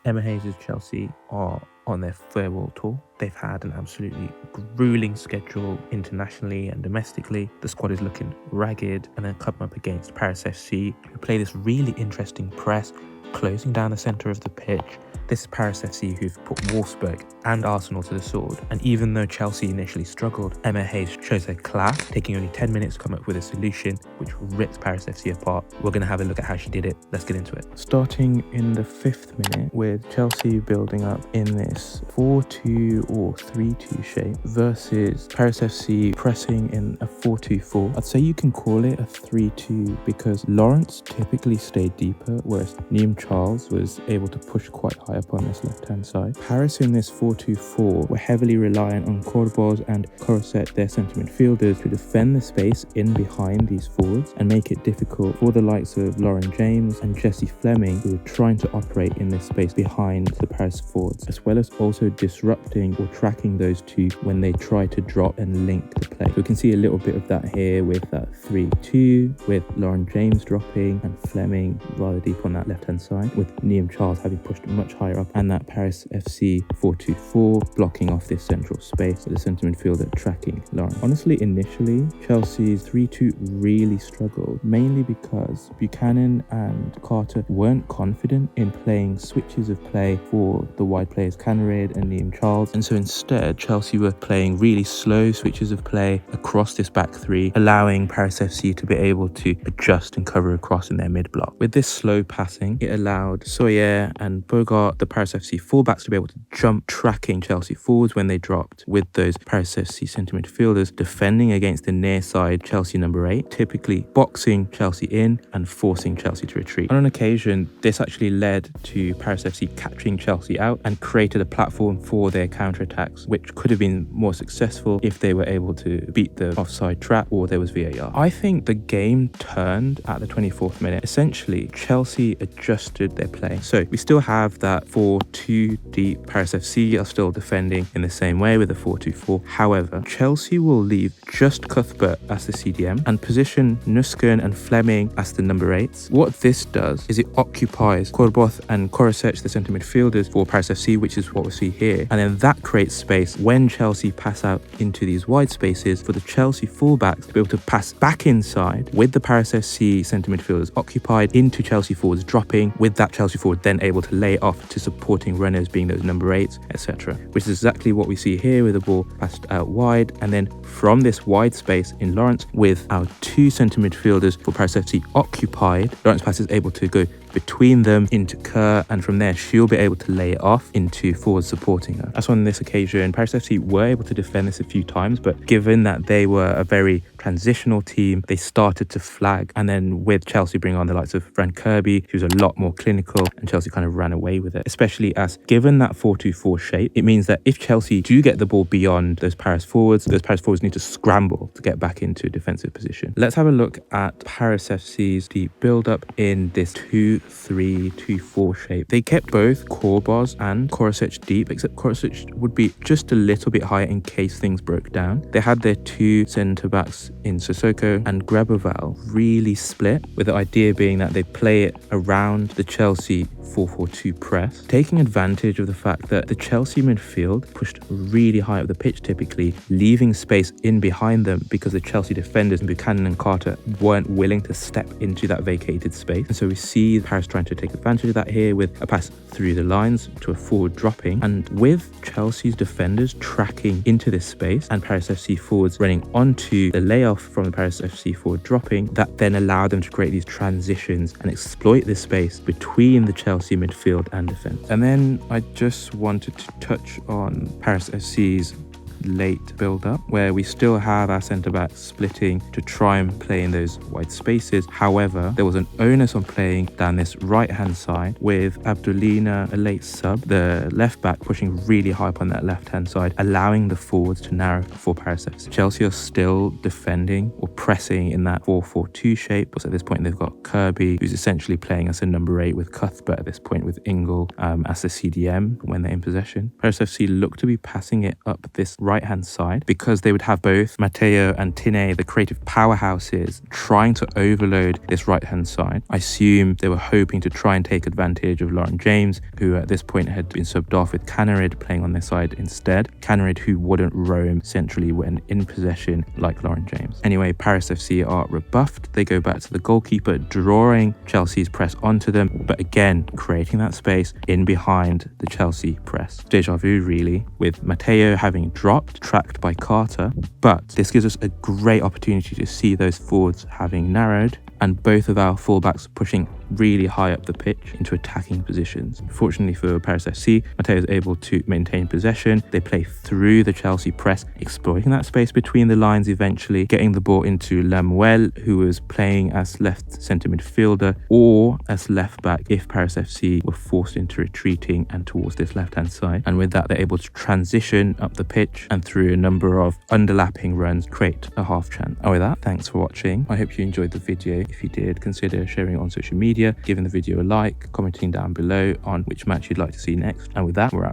Emma Hayes' Chelsea are on their farewell tour. They've had an absolutely grueling schedule internationally and domestically. The squad is looking ragged, and then coming up against Paris FC, who play this really interesting press, closing down the centre of the pitch. This is Paris FC who've put Wolfsburg and Arsenal to the sword, and even though Chelsea initially struggled, Emma Hayes shows her class, taking only 10 minutes to come up with a solution which rips Paris FC apart. We're going to have a look at how she did it. Let's get into it. Starting in the 5th minute with Chelsea building up in this 4-2 or 3-2 shape versus Paris FC pressing in a 4-2-4. I'd say you can call it a 3-2 because Lawrence typically stayed deeper, whereas Neem Charles was able to push quite high up on this left-hand side. Paris in this 4-2-4 were heavily reliant on Corbos and Corset, their centre midfielders, to defend the space in behind these forwards and make it difficult for the likes of Lauren James and Jessie Fleming, who were trying to operate in this space behind the Paris forwards, as well as also disrupting or tracking those two when they try to drop and link the play. So we can see a little bit of that here with that 3-2, with Lauren James dropping and Fleming rather deep on that left-hand side, with Neem Charles having pushed much higher up, and that Paris FC 4-2-4 blocking off this central space with the centre midfielder tracking Lauren. Honestly, initially, Chelsea's 3-2 really struggled, mainly because Buchanan and Carter weren't confident in playing switches of play for the wide players Cannerid and Neem Charles, and so instead Chelsea were playing really slow switches of play across this back three, allowing Paris FC to be able to adjust and cover across in their mid-block. With this slow passing, it allowed Sawyer and Bogart, the Paris FC fullbacks, to be able to jump, tracking Chelsea forwards when they dropped, with those Paris FC centre midfielders defending against the near side Chelsea number 8, typically boxing Chelsea in and forcing Chelsea to retreat. On an occasion, this actually led to Paris FC catching Chelsea out and created a platform for their counter-attacks, which could have been more successful if they were able to beat the offside trap or there was VAR. I think the game turned at the 24th minute. Essentially, Chelsea adjusted their play. So we still have that 4-2 deep. Paris FC are still defending in the same way with a 4-2-4. However, Chelsea will leave just Cuthbert as the CDM and position Nusken and Fleming as the number 8s. What this does is it occupies Korboth and Korosec, the centre midfielders for Paris FC, which is what we see here. And then that creates space when Chelsea pass out into these wide spaces for the Chelsea fullbacks to be able to pass back inside with the Paris FC centre midfielders occupied into Chelsea forwards dropping, with that Chelsea forward then able to lay off to supporting runners being those number 8s, etc. Which is exactly what we see here with the ball passed out wide, and then from this wide space in Lawrence with our two centre midfielders for Paris FC occupied, Lawrence Pass is able to go between them into Kerr, and from there she'll be able to lay it off into forwards supporting her. That's on this occasion Paris FC were able to defend this a few times, but given that they were a very transitional team, they started to flag, and then with Chelsea bringing on the likes of Fran Kirby, she was a lot more clinical, and Chelsea kind of ran away with it, especially as given that 4-2-4 shape, it means that if Chelsea do get the ball beyond those Paris forwards need to scramble to get back into a defensive position. Let's have a look at Paris FC's deep build-up in this 2-3-2-4 shape. They kept both Korbos and Korosec deep, except Korosec would be just a little bit higher in case things broke down. They had their two centre-backs in Sissoko and Graboval really split, with the idea being that they play it around the Chelsea 4-4-2 press, taking advantage of the fact that the Chelsea midfield pushed really high up the pitch typically, leaving space in behind them because the Chelsea defenders, Buchanan and Carter, weren't willing to step into that vacated space. And so we see Paris trying to take advantage of that here with a pass through the lines to a forward dropping, and with Chelsea's defenders tracking into this space and Paris FC forwards running onto the layoff from the Paris FC forward dropping, that then allowed them to create these transitions and exploit this space between the Chelsea midfield and defence. And then I just wanted to touch on Paris FC's late build-up, where we still have our centre-backs splitting to try and play in those wide spaces. However, there was an onus on playing down this right-hand side with Abdulina, a late sub, the left-back pushing really high up on that left-hand side, allowing the forwards to narrow for Paris FC. Chelsea are still defending or pressing in that 4-4-2 shape, but at this point they've got Kirby, who's essentially playing as a number 8 with Cuthbert at this point, with Ingle as the CDM when they're in possession. Paris FC look to be passing it up this right hand side, because they would have both Mateo and Thiney, the creative powerhouses, trying to overload this right hand side. I assume they were hoping to try and take advantage of Lauren James, who at this point had been subbed off, with Canarid playing on their side instead. Canarid, who wouldn't roam centrally when in possession like Lauren James. Anyway, Paris FC are rebuffed. They go back to the goalkeeper, drawing Chelsea's press onto them, but again creating that space in behind the Chelsea press. Deja vu really, with Mateo having dropped, tracked by Carter, but this gives us a great opportunity to see those forwards having narrowed and both of our fullbacks pushing really high up the pitch into attacking positions. Fortunately for Paris FC, Mateo is able to maintain possession. They play through the Chelsea press, exploiting that space between the lines, eventually getting the ball into Lemuel, who was playing as left centre midfielder or as left back if Paris FC were forced into retreating and towards this left hand side. And with that, they're able to transition up the pitch and through a number of underlapping runs create a half chance. And with that, thanks for watching. I hope you enjoyed the video. If you did, consider sharing it on social media, giving the video a like, commenting down below on which match you'd like to see next. And with that, we're out.